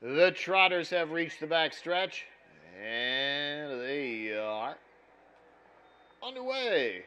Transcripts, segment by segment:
The Trotters have reached the back stretch, and they are underway.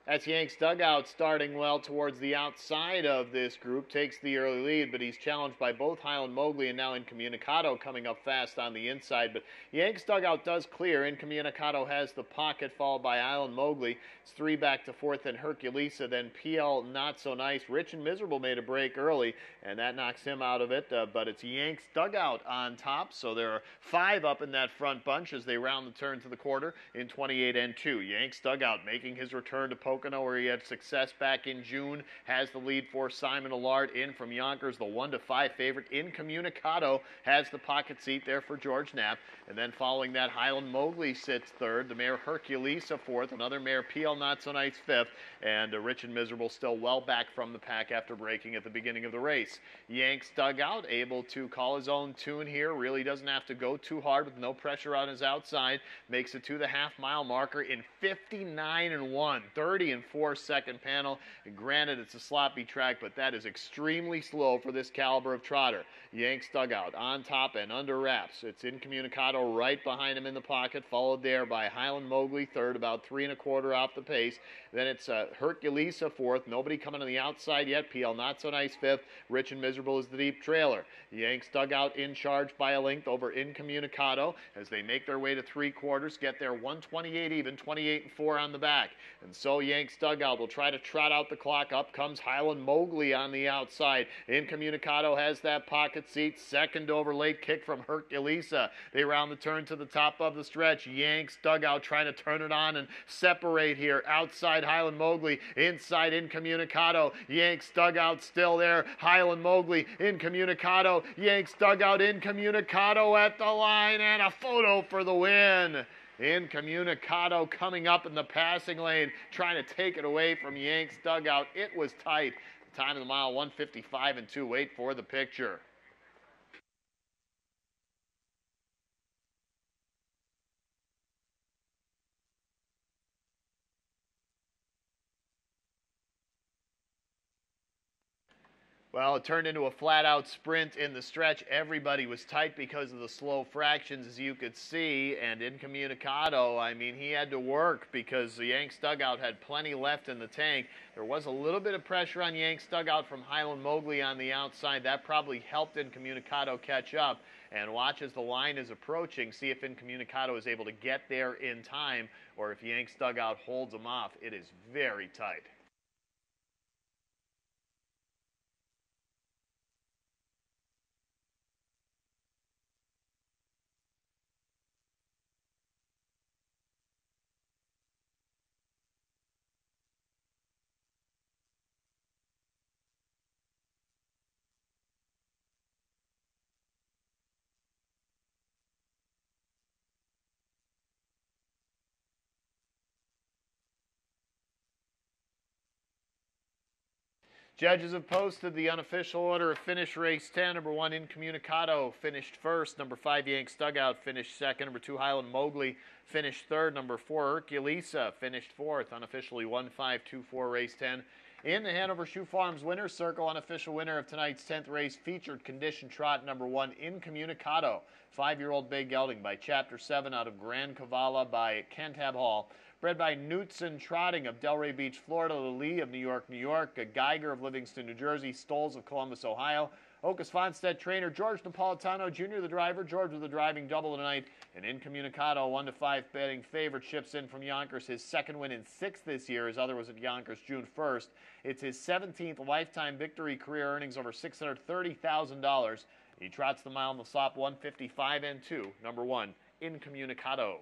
That's Yanks dugout starting well towards the outside of this group. Takes the early lead, but he's challenged by both Highland Mobley and now Incommunicado coming up fast on the inside. But Yanks dugout does clear. Incommunicado has the pocket, followed by Highland Mobley. It's 3 back to 4th and Herculesa. Then PL not so nice. Rich and Miserable made a break early, and that knocks him out of it. But it's Yanks dugout on top. So there are 5 up in that front bunch as they round the turn to the quarter in 28 and 2. Yanks dugout making his return to Pocono, where he had success back in June, has the lead for Simon Allard in from Yonkers, the 1-5 favorite. Incommunicado has the pocket seat there for George Knapp. And then following that, Highland Mobley sits third, the mare Herculesa fourth, another mare PL Not So Nice fifth, and Rich and Miserable still well back from the pack after breaking at the beginning of the race. Yanks dugout able to call his own tune here, really doesn't have to go too hard with no pressure on his outside, makes it to the half-mile marker in 59 and 1, 30 and 4 second panel. And granted, it's a sloppy track, but that is extremely slow for this caliber of trotter. Yanks dugout on top and under wraps. It's Incommunicado right behind him in the pocket, followed there by Highland Mobley third, about 3 1/4 off the pace. Then it's Herculesa fourth, nobody coming on the outside yet. PL Not So Nice fifth. Rich and Miserable is the deep trailer. Yanks dugout in charge by a length over Incommunicado as they make their way to 3/4, get there 128 even, 28 and 4 on the back. And so Yanks dugout will try to trot out the clock. Up comes Highland Mobley on the outside. Incommunicado has that pocket seat. Second over, late kick from Herculesa. They round the turn to the top of the stretch. Yanks dugout trying to turn it on and separate here. Outside Highland Mobley, inside Incommunicado. Yanks dugout still there. Highland Mobley, Incommunicado. Yanks dugout, Incommunicado at the line, and a photo for the win. Incommunicado coming up in the passing lane, trying to take it away from Yanks dugout. It was tight. Time of the mile, 1:55 and 2. Wait for the picture. Well, it turned into a flat-out sprint in the stretch. Everybody was tight because of the slow fractions, as you could see. And Incommunicado, I mean, he had to work because the Yanks dugout had plenty left in the tank. There was a little bit of pressure on Yanks dugout from Highland Mobley on the outside. That probably helped Incommunicado catch up. And watch as the line is approaching. See if Incommunicado is able to get there in time, or if Yanks dugout holds him off. It is very tight. Judges have posted the unofficial order of finish race 10. Number 1, Incommunicado finished first. Number 5, Yanks dugout finished second. Number 2, Highland Mobley finished third. Number 4, Herculesa finished fourth. Unofficially 1-5-2-4 race 10. In the Hanover Shoe Farms winner's circle, unofficial winner of tonight's 10th race, featured condition trot number 1, Incommunicado. 5-year-old bay gelding by Chapter 7 out of Grand Cavala by Cantab Hall. Bred by Knutson Trotting of Delray Beach, Florida, Lee of New York, New York, a Geiger of Livingston, New Jersey, Stoles of Columbus, Ohio, Oka Svanstedt trainer, George Napolitano Jr., the driver, George with the driving double tonight, and Incommunicado, 1-5 betting favorite, ships in from Yonkers, his second win in 6 this year. His other was at Yonkers June 1st. It's his 17th lifetime victory, career earnings over $630,000. He trots the mile in the slop, 1:55 and 2. Number 1, Incommunicado.